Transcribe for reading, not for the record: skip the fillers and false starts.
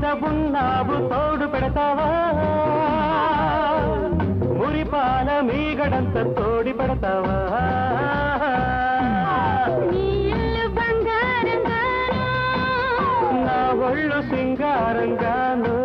మీద ఉన్నావు తోడు పెడతావా మురిపాల మీగడంత తోడి పెడతావా నా ఒళ్ళు సింగారంగాను